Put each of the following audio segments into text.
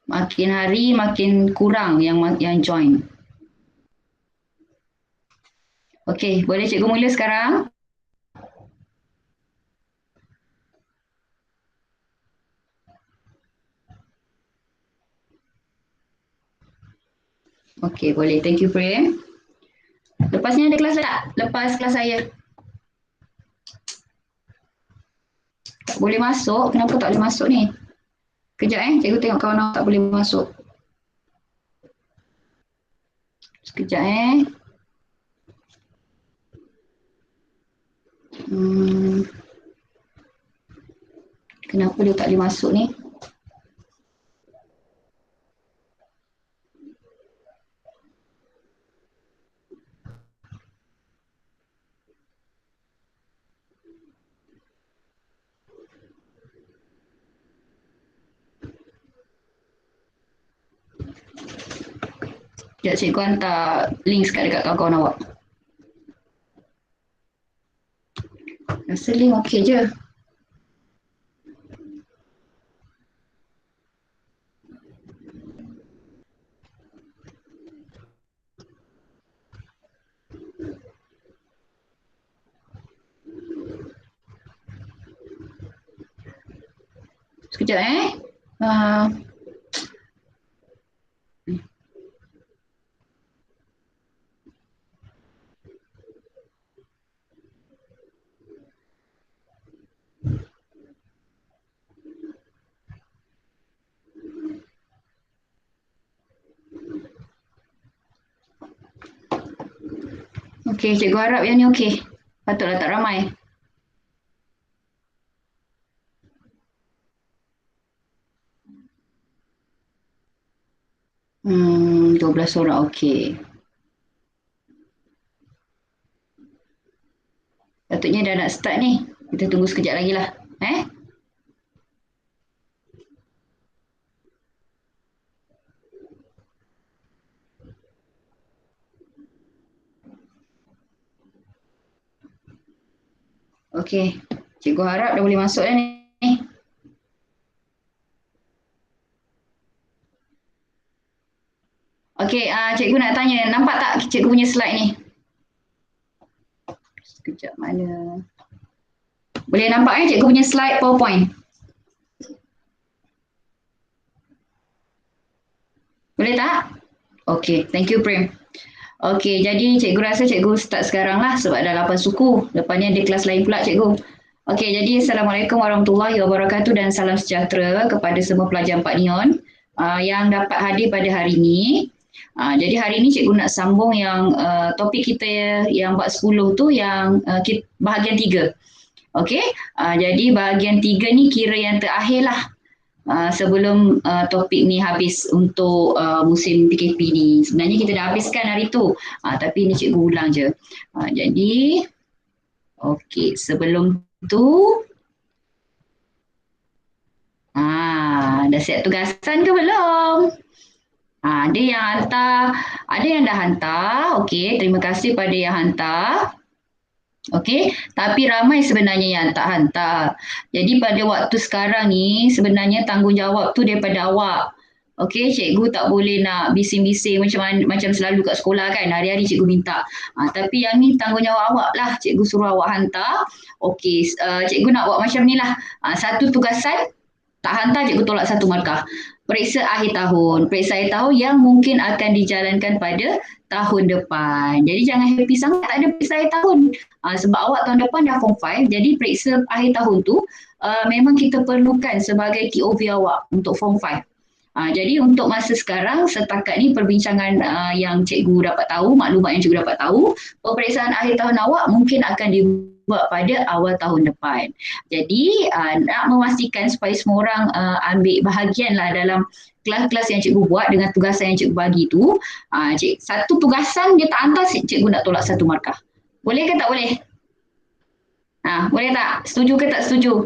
Makin hari makin kurang yang join. Okey, boleh cikgu mula sekarang? Okey, boleh. Thank you, Prem. Lepasnya ada kelas tak? Lepas kelas saya. Tak boleh masuk. Kenapa tak boleh masuk ni? Kejap cikgu tengok kawan awak tak boleh masuk. Sekejap Kenapa dia tak boleh masuk ni? Sekejap cikgu hantar link sekat dekat kawan-kawan awak. Rasa link okey je. Sekejap Okey, cikgu harap yang ni okey. Patutlah tak ramai. 12 orang okey. Patutnya dah nak start ni. Kita tunggu sekejap lagi lah. Okey. Cikgu harap dah boleh masuk dah ni. Okey, cikgu nak tanya. Nampak tak cikgu punya slide ni? Sekejap mana? Boleh nampak cikgu punya slide PowerPoint? Boleh tak? Okey, thank you Prem. Okey, jadi cikgu rasa cikgu start sekarang lah sebab dah 8 suku. Lepas ni ada kelas lain pula cikgu. Okey, jadi Assalamualaikum warahmatullahi wabarakatuh dan salam sejahtera kepada semua pelajar 4 Neon yang dapat hadir pada hari ini. Jadi hari ini cikgu nak sambung yang topik kita yang bab 10 tu yang bahagian 3. Okey, jadi bahagian 3 ni kira yang terakhir lah sebelum topik ni habis untuk musim PKP ni. Sebenarnya kita dah habiskan hari tu, tapi ni cikgu ulang je. Jadi, okey, sebelum tu, dah siap tugasan ke belum? Ada yang hantar, ada yang dah hantar. Okey, terima kasih pada yang hantar. Okey, tapi ramai sebenarnya yang tak hantar. Jadi pada waktu sekarang ni sebenarnya tanggungjawab tu daripada awak. Okey, cikgu tak boleh nak bising-bising macam selalu kat sekolah kan. Hari-hari cikgu minta. Tapi yang ni tanggungjawab awak lah. Cikgu suruh awak hantar. Okey, cikgu nak buat macam ni lah. Satu tugasan tak hantar cikgu tolak 1 markah. Periksa akhir tahun. Periksa akhir tahun yang mungkin akan dijalankan pada tahun depan. Jadi jangan happy sangat tak ada periksa akhir tahun. Sebab awak tahun depan dah form 5, jadi periksa akhir tahun tu memang kita perlukan sebagai TOV awak untuk form 5. Jadi untuk masa sekarang, setakat ni perbincangan yang cikgu dapat tahu, maklumat yang cikgu dapat tahu, peperiksaan akhir tahun awak mungkin akan dibuat pada awal tahun depan. Jadi nak memastikan supaya semua orang ambil bahagian lah dalam kelas-kelas yang cikgu buat dengan tugasan yang cikgu bagi tu, satu tugasan dia tak hantar, cikgu nak tolak 1 markah. Boleh ke tak boleh? Boleh tak? Setuju ke tak setuju?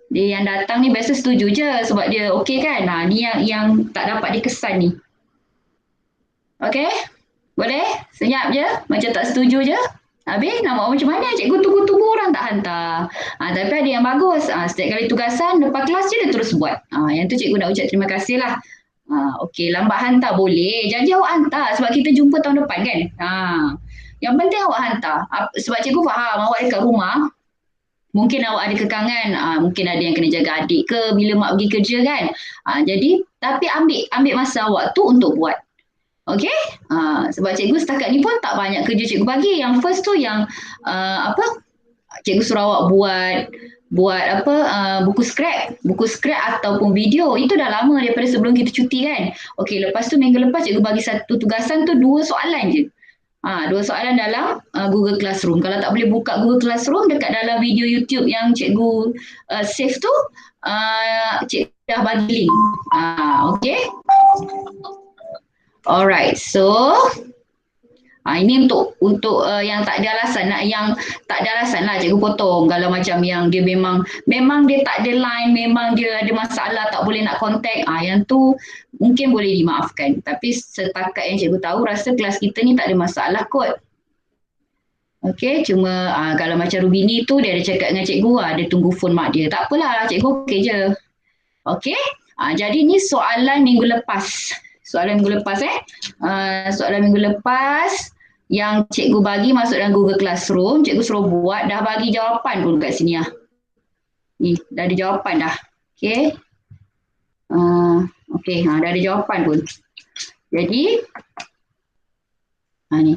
Dia yang datang ni biasa setuju je sebab dia okey kan. Ni yang tak dapat dikesan ni. Okey? Boleh? Senyap je? Macam tak setuju je? Habis nak buat macam mana? Cikgu tunggu-tunggu orang tak hantar. Tapi ada yang bagus. Setiap kali tugasan, lepas kelas je dia terus buat. Yang tu cikgu nak ucap terima kasih lah. Okey, lambat hantar boleh. Janji awak hantar sebab kita jumpa tahun depan kan. Yang penting awak hantar. Sebab cikgu faham awak dekat rumah. Mungkin awak ada kekangan. Mungkin ada yang kena jaga adik ke bila mak pergi kerja kan. Jadi, tapi ambil masa awak tu untuk buat. Okey? Sebab cikgu setakat ni pun tak banyak kerja cikgu bagi. Yang first tu yang cikgu suruh awak buat buku scrap ataupun video. Itu dah lama daripada sebelum kita cuti kan. Okey, lepas tu minggu lepas cikgu bagi satu tugasan tu 2 soalan je. 2 soalan dalam Google Classroom. Kalau tak boleh buka Google Classroom, dekat dalam video YouTube yang cikgu save tu, cikgu dah bagi link. Okey? Alright, so ini untuk yang tak ada alasan, yang tak ada alasan lah cikgu potong. Kalau macam yang dia memang dia tak ada line, memang dia ada masalah tak boleh nak contact, yang tu mungkin boleh dimaafkan. Tapi setakat yang cikgu tahu, rasa kelas kita ni tak ada masalah kot. Okey, cuma kalau macam Rubini tu dia ada cakap dengan cikgu, dia tunggu phone mak dia. Tak apalah, cikgu okey je. Okey, jadi ni soalan minggu lepas. Soalan minggu lepas yang cikgu bagi masuk dalam Google Classroom, cikgu suruh buat, dah bagi jawapan pun kat sini lah. Ni, dah ada jawapan dah. Okey. Okey, dah ada jawapan pun. Jadi, ni.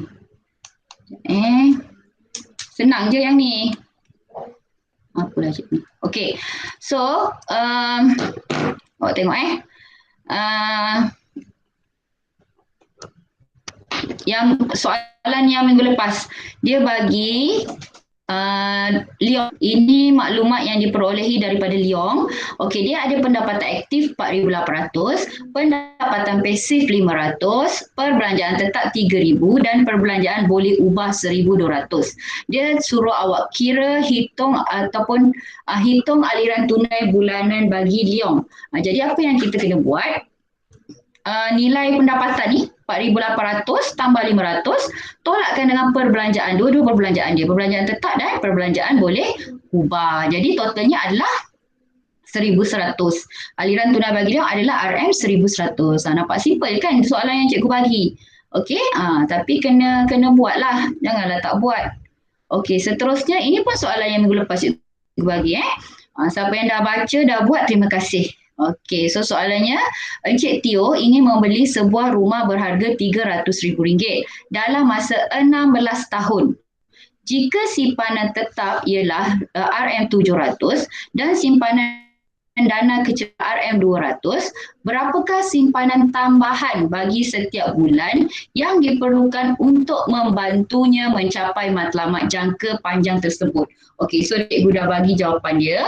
Senang je yang ni. Apalah cikgu. Okey. So, awak tengok yang soalan yang minggu lepas dia bagi Leong, ini maklumat yang diperolehi daripada Leong. Okey, dia ada pendapatan aktif 4,800, pendapatan pasif 500, perbelanjaan tetap 3,000 dan perbelanjaan boleh ubah 1,200. Dia suruh awak hitung aliran tunai bulanan bagi Leong. Jadi apa yang kita kena buat? Nilai pendapatan ni 4,800 tambah 500 tolakkan dengan perbelanjaan, dua-dua perbelanjaan dia, perbelanjaan tetap dan perbelanjaan boleh ubah. Jadi totalnya adalah 1,100. Aliran tunai bagi dia adalah RM 1,100. Nampak simple kan soalan yang cikgu bagi. Okey, tapi kena buatlah, janganlah tak buat. Okey, seterusnya ini pun soalan yang minggu lepas cikgu bagi. Siapa yang dah baca, dah buat, terima kasih. Okey, so soalannya, Encik Tio ingin membeli sebuah rumah berharga RM300,000 dalam masa 16 tahun. Jika simpanan tetap ialah RM700 dan simpanan dana kecil RM200, berapakah simpanan tambahan bagi setiap bulan yang diperlukan untuk membantunya mencapai matlamat jangka panjang tersebut? Okey, so cikgu dah bagi jawapan dia.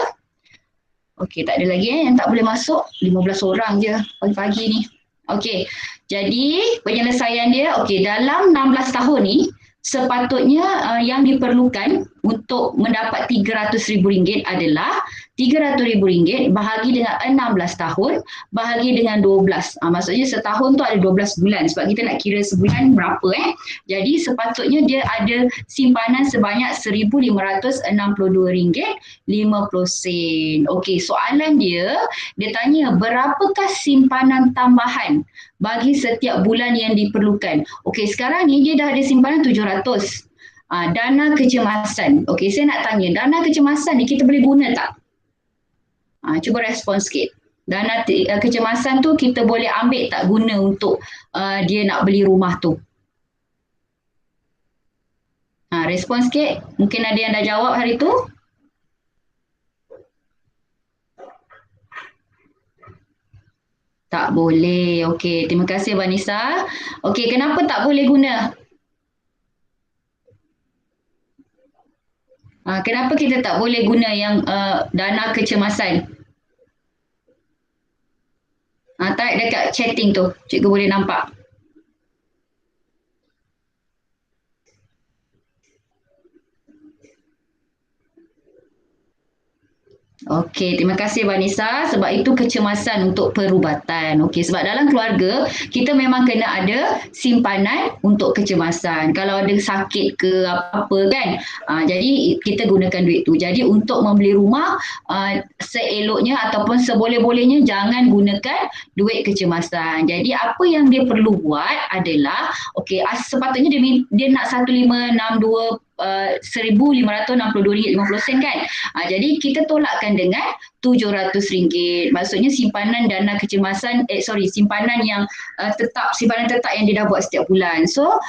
Okey, tak ada lagi yang tak boleh masuk. 15 orang je pagi-pagi ni. Okey, jadi penyelesaian dia, okey, dalam 16 tahun ni, sepatutnya yang diperlukan untuk mendapat RM300,000 adalah RM300,000 bahagi dengan 16 tahun, bahagi dengan 12. Maksudnya setahun tu ada 12 bulan sebab kita nak kira sebulan berapa. Jadi sepatutnya dia ada simpanan sebanyak RM1,562.50. Okey, soalan dia tanya berapakah simpanan tambahan bagi setiap bulan yang diperlukan. Okey, sekarang ni dia dah ada simpanan 700. Dana kecemasan. Okey, saya nak tanya, dana kecemasan ni kita boleh guna tak? Cuba respon sikit. Dana kecemasan tu kita boleh ambil tak guna untuk dia nak beli rumah tu? Respon sikit. Mungkin ada yang dah jawab hari tu. Tak boleh. Okey, terima kasih Vanessa. Okey, kenapa tak boleh guna? Kenapa kita tak boleh guna yang dana kecemasan? Type dekat chatting tu. Cikgu boleh nampak. Okey, terima kasih Vanessa. Sebab itu kecemasan untuk perubatan. Okey, sebab dalam keluarga kita memang kena ada simpanan untuk kecemasan. Kalau ada sakit ke apa-apa kan, jadi kita gunakan duit tu. Jadi untuk membeli rumah, seeloknya ataupun seboleh-bolehnya jangan gunakan duit kecemasan. Jadi apa yang dia perlu buat adalah, okey, sepatutnya dia nak 1562 RM1,562.50 kan. Jadi kita tolakkan dengan RM700. Maksudnya simpanan dana kecemasan, simpanan yang simpanan tetap yang dia dah buat setiap bulan. So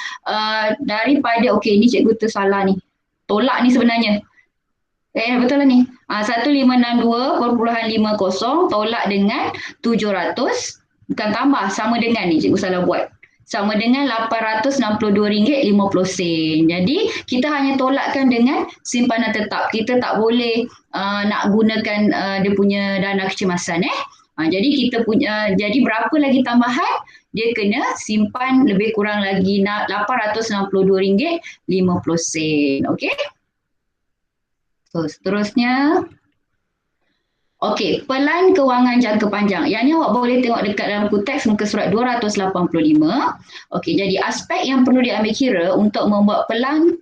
daripada, okey, ni cikgu tersalah ni. Tolak ni sebenarnya. Betul lah ni. 1562.50 tolak dengan 700, bukan tambah, sama dengan ni cikgu salah buat. Sama dengan RM862.50. Jadi kita hanya tolakkan dengan simpanan tetap. Kita tak boleh nak gunakan dia punya dana kecemasan. Jadi kita punya, jadi berapa lagi tambahan? Dia kena simpan lebih kurang lagi RM862.50. Okey? So seterusnya. Okey, pelan kewangan jangka panjang. Yang ni awak boleh tengok dekat dalam buku teks muka surat 285. Okey, jadi aspek yang perlu diambil kira untuk membuat pelan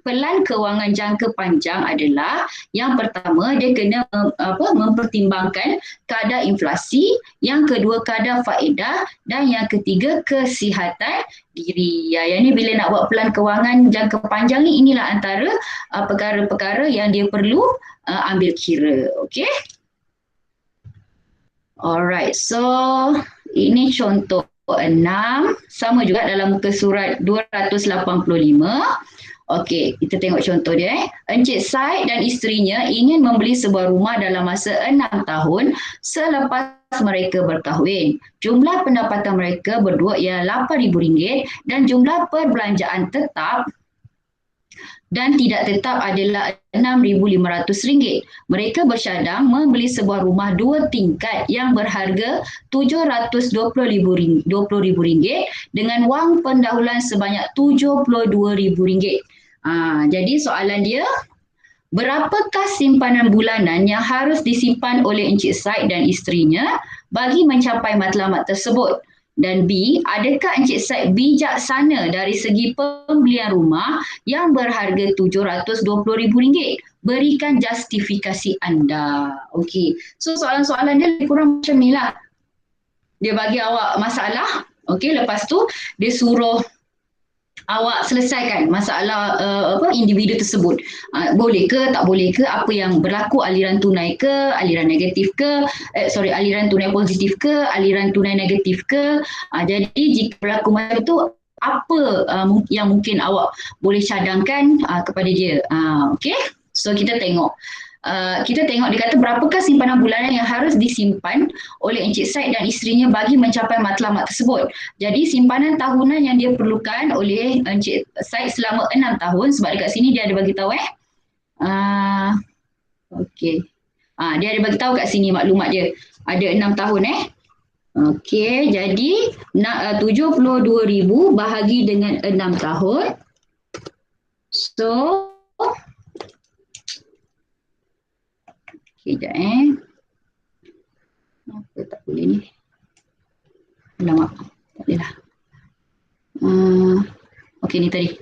kewangan jangka panjang adalah yang pertama dia kena mempertimbangkan kadar inflasi, yang kedua kadar faedah dan yang ketiga kesihatan diri. Yang ni bila nak buat pelan kewangan jangka panjang ni, inilah antara perkara-perkara yang dia perlu ambil kira. Okey? Alright, so ini contoh 6, sama juga dalam muka surat 285. Okey, kita tengok contoh dia. Encik Said dan isterinya ingin membeli sebuah rumah dalam masa 6 tahun selepas mereka berkahwin. Jumlah pendapatan mereka berdua ialah RM8,000 dan jumlah perbelanjaan tetap dan tidak tetap adalah RM6,500. Mereka bersyadang membeli sebuah rumah 2 tingkat yang berharga RM720,000 dengan wang pendahuluan sebanyak RM72,000. Jadi soalan dia, berapakah simpanan bulanan yang harus disimpan oleh Encik Said dan isterinya bagi mencapai matlamat tersebut? Dan B, adakah Encik Said bijaksana dari segi pembelian rumah yang berharga RM720,000? Berikan justifikasi anda. Okey, so soalan-soalan dia kurang macam ni lah. Dia bagi awak masalah, okey, lepas tu dia suruh awak selesaikan masalah individu tersebut. Boleh ke, tak boleh ke, apa yang berlaku, aliran tunai ke, aliran negatif ke, aliran tunai positif ke, aliran tunai negatif ke. Jadi jika berlaku macam tu, apa yang mungkin awak boleh cadangkan kepada dia. Okey, so kita tengok. Dia kata berapakah simpanan bulanan yang harus disimpan oleh Encik Said dan isterinya bagi mencapai matlamat tersebut. Jadi simpanan tahunan yang dia perlukan oleh Encik Said selama 6 tahun, sebab dekat sini dia ada bagi tahu okey. Dia ada bagi tahu kat sini maklumat dia. Ada 6 tahun Okey, jadi 72,000 bahagi dengan 6 tahun. So sekejap Apa tak boleh ni? Alamak, tak boleh lah. Okey, ni tadi.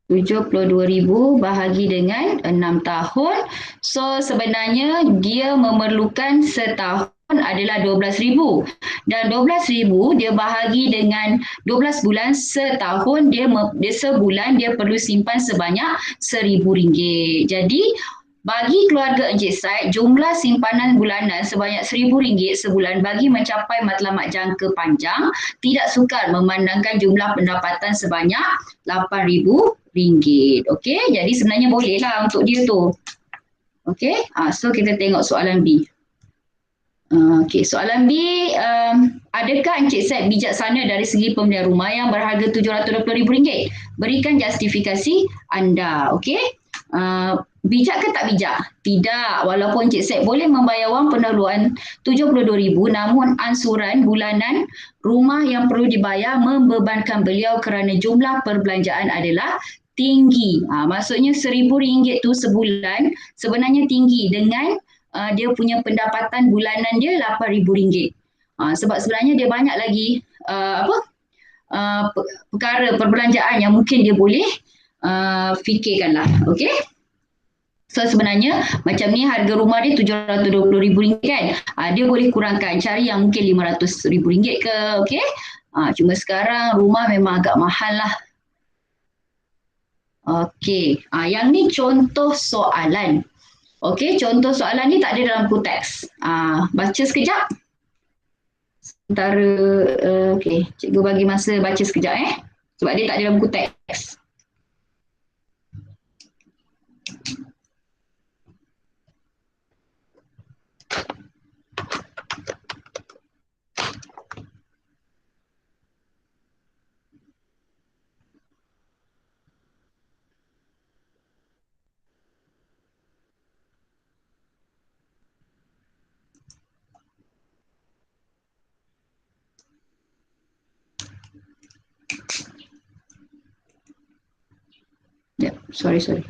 72,000 bahagi dengan 6 tahun. So sebenarnya dia memerlukan setahun adalah 12,000. Dan 12,000 dia bahagi dengan 12 bulan, setahun dia sebulan dia perlu simpan sebanyak RM1,000. Jadi bagi keluarga Encik Said, jumlah simpanan bulanan sebanyak RM1,000 sebulan bagi mencapai matlamat jangka panjang tidak sukar memandangkan jumlah pendapatan sebanyak RM8,000. Okey, jadi sebenarnya bolehlah untuk dia tu. Okey, so kita tengok soalan B. Okey, soalan B, adakah Encik Said bijaksana dari segi pembelian rumah yang berharga RM720,000? Berikan justifikasi anda. Okey, bijak ke tak bijak? Tidak. Walaupun Encik Said boleh membayar wang pendahuluan RM72,000, namun ansuran bulanan rumah yang perlu dibayar membebankan beliau kerana jumlah perbelanjaan adalah tinggi. Maksudnya RM1,000 tu sebulan sebenarnya tinggi dengan dia punya pendapatan bulanan dia RM8,000. Sebab sebenarnya dia banyak lagi perkara perbelanjaan yang mungkin dia boleh fikirkanlah. Okey? So sebenarnya macam ni harga rumah dia RM720,000 kan. Dia boleh kurangkan, cari yang mungkin RM500,000 ke, okey? Cuma sekarang rumah memang agak mahal lah. Okey, yang ni contoh soalan. Okey, contoh soalan ni tak ada dalam buku teks. Baca sekejap. Sementara, okey, cikgu bagi masa baca sekejap sebab dia tak ada dalam buku teks. Yep, sorry. Okay.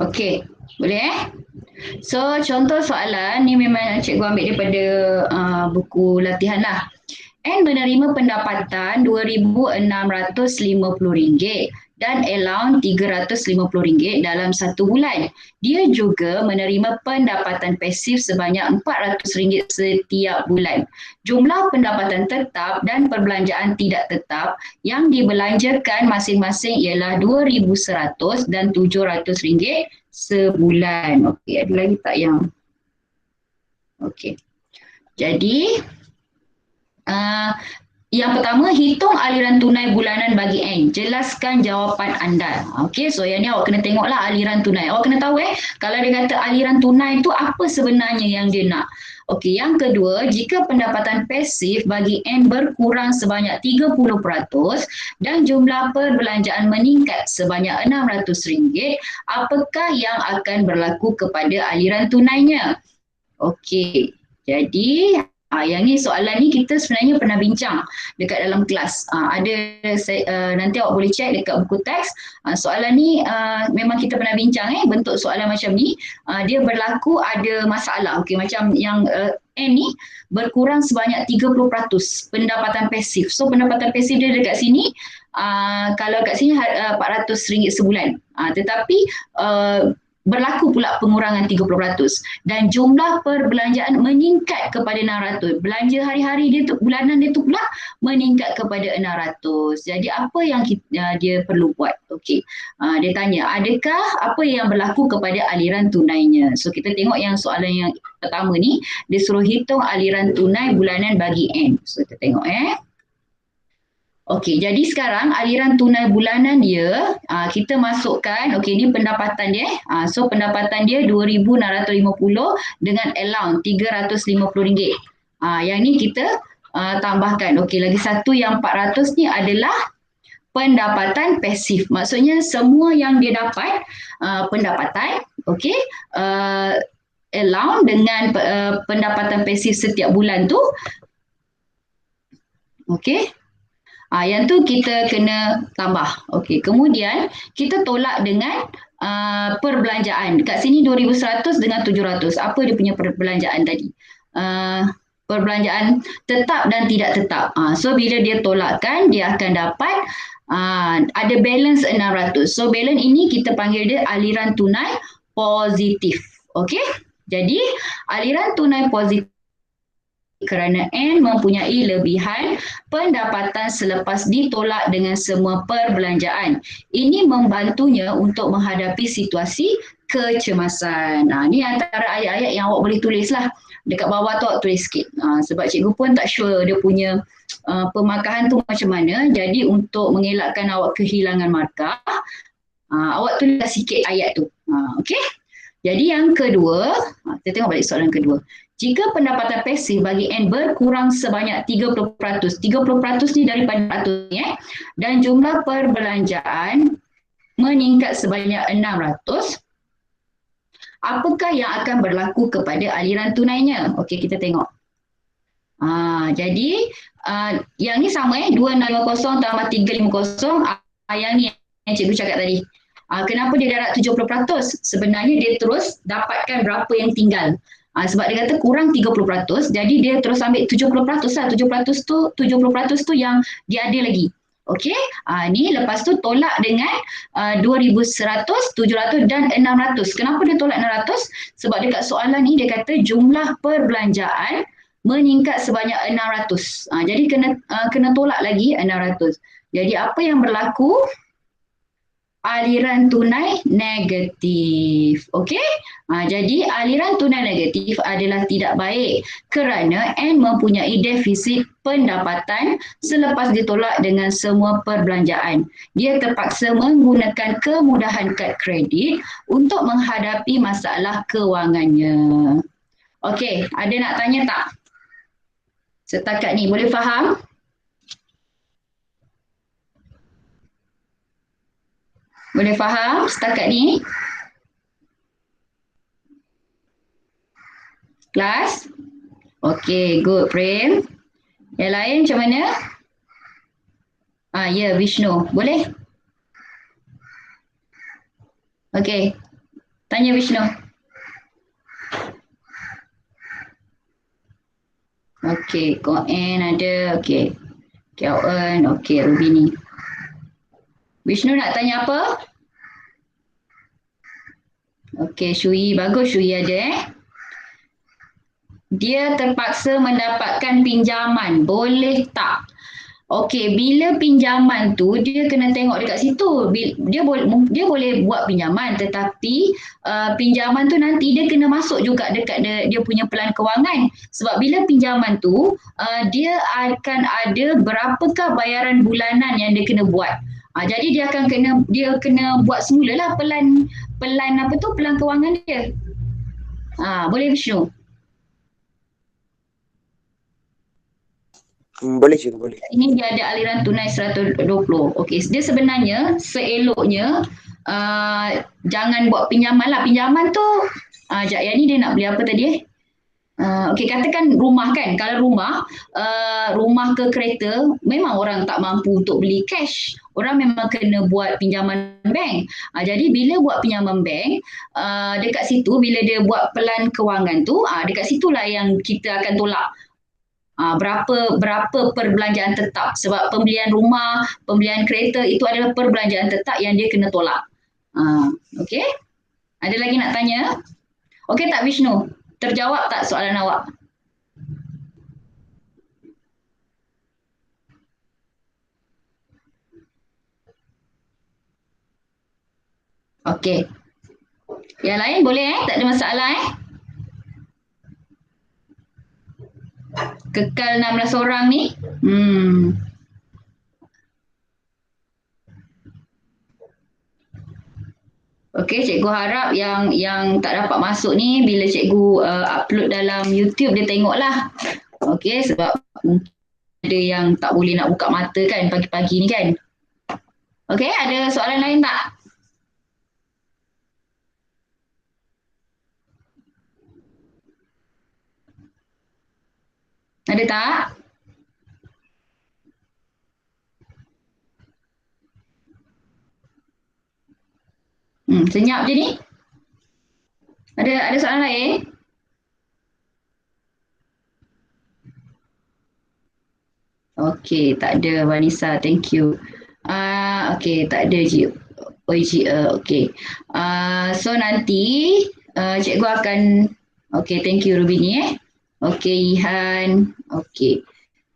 Okey, boleh So, contoh soalan ni memang cikgu ambil daripada buku latihan lah. N menerima pendapatan RM2,650 dan allowance RM350 dalam satu bulan. Dia juga menerima pendapatan pasif sebanyak RM400 setiap bulan. Jumlah pendapatan tetap dan perbelanjaan tidak tetap yang dibelanjakan masing-masing ialah RM2,100 dan RM700 sebulan. Okey, ada lagi tak yang? Okey. Jadi, yang pertama, hitung aliran tunai bulanan bagi N. Jelaskan jawapan anda. Okey, so yang ni awak kena tengoklah aliran tunai. Awak kena tahu kalau dia kata aliran tunai tu apa sebenarnya yang dia nak. Okey, yang kedua, jika pendapatan pasif bagi N berkurang sebanyak 30% dan jumlah perbelanjaan meningkat sebanyak RM600, apakah yang akan berlaku kepada aliran tunainya? Okey, jadi yang ni soalan ni kita sebenarnya pernah bincang dekat dalam kelas. Nanti awak boleh check dekat buku teks. Soalan ni memang kita pernah bincang bentuk soalan macam ni. Dia berlaku ada masalah. Okey, macam yang N ni berkurang sebanyak 30% pendapatan pasif. So pendapatan pasif dia dekat sini kalau kat sini RM400 sebulan. Tetapi berlaku pula pengurangan 30% dan jumlah perbelanjaan meningkat kepada RM600. Belanja hari-hari dia tu, bulanan dia tu pula meningkat kepada RM600. Jadi apa yang dia perlu buat? Okey. Dia tanya, adakah apa yang berlaku kepada aliran tunainya? So kita tengok yang soalan yang pertama ni, dia suruh hitung aliran tunai bulanan bagi N. So kita tengok Okey, jadi sekarang aliran tunai bulanan dia, kita masukkan, okey ni pendapatan dia. So pendapatan dia RM2,650 dengan allowance RM350. Yang ni kita tambahkan. Okey, lagi satu yang RM400 ni adalah pendapatan pasif. Maksudnya semua yang dia dapat pendapatan, okey, allowance dengan pendapatan pasif setiap bulan tu. Okey. Yang tu kita kena tambah. Okey, kemudian kita tolak dengan perbelanjaan. Dekat sini 2,100 dengan 700. Apa dia punya perbelanjaan tadi? Perbelanjaan tetap dan tidak tetap. So bila dia tolakkan, dia akan dapat ada balance 600. So balance ini kita panggil dia aliran tunai positif. Okey? Jadi aliran tunai positif kerana N mempunyai lebihan pendapatan selepas ditolak dengan semua perbelanjaan. Ini membantunya untuk menghadapi situasi kecemasan. Ini antara ayat-ayat yang awak boleh tulis lah. Dekat bawah tu awak tulis sikit. Sebab cikgu pun tak sure dia punya pemakahan tu macam mana. Jadi untuk mengelakkan awak kehilangan markah, awak tulis sikit ayat tu. Okey? Jadi yang kedua, kita tengok balik soalan kedua. Jika pendapatan pasif bagi N berkurang sebanyak 30%, 30% ni daripada 100 dan jumlah perbelanjaan meningkat sebanyak 600, apakah yang akan berlaku kepada aliran tunainya? Okey, kita tengok. Jadi yang ni sama 2650 tambah 350 yang ni yang cikgu cakap tadi. Kenapa dia darab 70%? Sebenarnya dia terus dapatkan berapa yang tinggal. Sebab dia kata kurang 30%, jadi dia terus ambil 70% lah. 70% tu yang dia ada lagi. Okey, ni lepas tu tolak dengan 2100, 700 dan 600. Kenapa dia tolak 600? Sebab dekat soalan ni dia kata jumlah perbelanjaan meningkat sebanyak 600. Jadi kena tolak lagi 600. Jadi apa yang berlaku? Aliran tunai negatif. Okey? Jadi aliran tunai negatif adalah tidak baik kerana N mempunyai defisit pendapatan selepas ditolak dengan semua perbelanjaan. Dia terpaksa menggunakan kemudahan kad kredit untuk menghadapi masalah kewangannya. Okey, ada nak tanya tak? Setakat ni boleh faham? Boleh faham setakat ni? Kelas? Okey, good Prem. Yang lain macam mana? Ya, Vishnu. Boleh? Okey. Tanya Vishnu. Okey, Koen ada. Okey. Kiawen, okey, Rubini. Vishnu nak tanya apa? Okey, Shui. Bagus Shui ada Dia terpaksa mendapatkan pinjaman. Boleh tak? Okey, bila pinjaman tu dia kena tengok dekat situ. Dia boleh buat pinjaman tetapi pinjaman tu nanti dia kena masuk juga dekat dia punya pelan kewangan. Sebab bila pinjaman tu dia akan ada berapakah bayaran bulanan yang dia kena buat. Jadi dia kena buat semulalah pelan kewangan dia. Boleh Vishnu? Boleh cikgu, boleh. Ini dia ada aliran tunai 120. Okey, dia sebenarnya seeloknya jangan buat pinjaman lah. Pinjaman tu, yang ni dia nak beli apa tadi Okey, katakan rumah kan. Kalau rumah ke kereta, memang orang tak mampu untuk beli cash. Orang memang kena buat pinjaman bank. Jadi bila buat pinjaman bank, dekat situ bila dia buat pelan kewangan tu, dekat situlah yang kita akan tolak. Berapa perbelanjaan tetap, sebab pembelian rumah, pembelian kereta itu adalah perbelanjaan tetap yang dia kena tolak. Okey? Ada lagi nak tanya? Okey tak Vishnu? Terjawab tak soalan awak? Okey. Yang lain boleh tak ada masalah Kekal 16 orang ni. Okey, cikgu harap yang tak dapat masuk ni bila cikgu upload dalam YouTube dia tengoklah. Okey, sebab ada yang tak boleh nak buka mata kan pagi-pagi ni kan. Okey, ada soalan lain tak? Ada tak? Senyap je ni. Ada soalan lain? Okey, tak ada Vanessa, thank you. Okey, tak ada okey. So nanti cikgu akan thank you Rubini Okey, Ihan. Okey.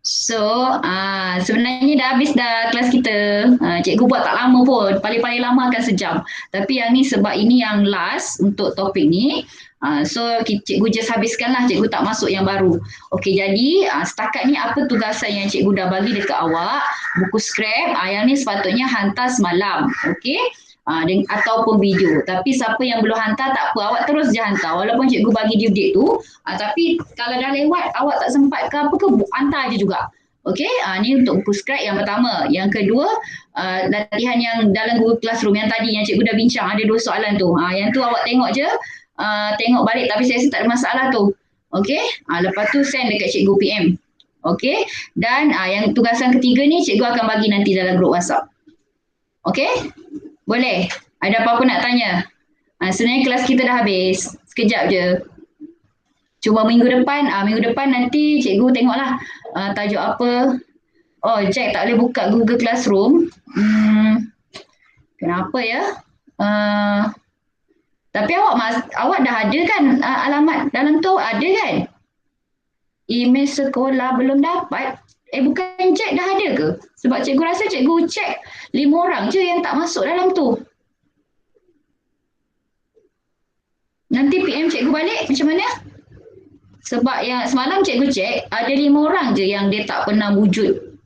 So, sebenarnya dah habis dah kelas kita. Cikgu buat tak lama pun. Paling-paling lama akan sejam. Tapi yang ni sebab ini yang last untuk topik ni. So, cikgu just habiskan lah. Cikgu tak masuk yang baru. Okey, jadi setakat ni apa tugasan yang cikgu dah bagi dekat awak. Buku scrap. Yang ni sepatutnya hantar semalam. Okey. Ataupun video. Tapi siapa yang belum hantar tak apa, awak terus je hantar walaupun cikgu bagi due date tu, tapi kalau dah lewat awak tak sempat ke apa ke, hantar je juga. Okey, ni untuk buku scrap yang pertama. Yang kedua, latihan yang dalam Google Classroom yang tadi yang cikgu dah bincang, ada 2 soalan tu. Yang tu awak tengok je tengok balik tapi saya rasa tak ada masalah tu. Okey, lepas tu send dekat cikgu PM. Okey, dan yang tugasan ketiga ni cikgu akan bagi nanti dalam grup WhatsApp. Okey, boleh? Ada apa-apa nak tanya? Sebenarnya kelas kita dah habis. Sekejap je. Cuba minggu depan nanti cikgu tengoklah tajuk apa. Oh, Jack tak boleh buka Google Classroom. Kenapa ya? Tapi awak dah ada kan alamat dalam tu ada kan? Email sekolah belum dapat. Bukan Jack dah ada ke? Sebab cikgu rasa cikgu check 5 orang je yang tak masuk dalam tu. Nanti PM cikgu balik macam mana? Sebab yang semalam cikgu cek ada 5 orang je yang dia tak pernah wujud.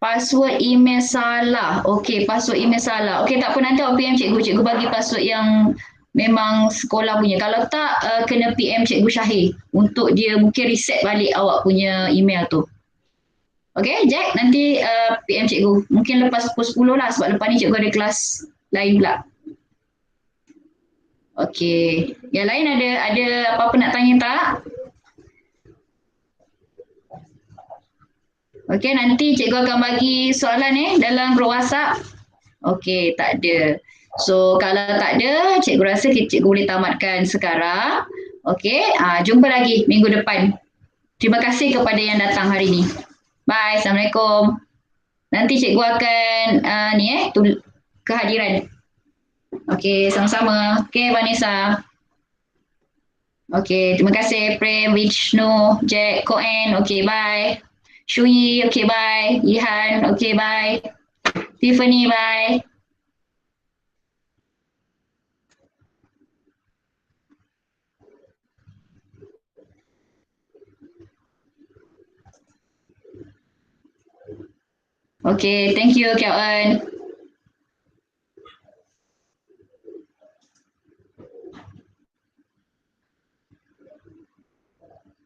Password email salah. Okey, password email salah. Okey, tak apa nanti awak PM cikgu. Cikgu bagi password yang memang sekolah punya. Kalau tak, kena PM cikgu Syahir untuk dia mungkin reset balik awak punya email tu. Okey, Jack, nanti PM cikgu. Mungkin lepas pukul 10 lah sebab lepas ni cikgu ada kelas lain pula. Okey. Yang lain ada apa-apa nak tanya tak? Okey, nanti cikgu akan bagi soalan dalam grup WhatsApp. Okey, tak ada. So, kalau tak ada, cikgu rasa cikgu boleh tamatkan sekarang. Okey, jumpa lagi minggu depan. Terima kasih kepada yang datang hari ini. Bye, Assalamualaikum. Nanti cikgu akan kehadiran. Okey, sama-sama. Okey, Vanessa. Okey, terima kasih Prem, Vishnu, Jack, Koen. Okey, bye. Shui, okay, bye. Ihan, okay, bye. Tiffany, bye. Okay, thank you, Kak Eun.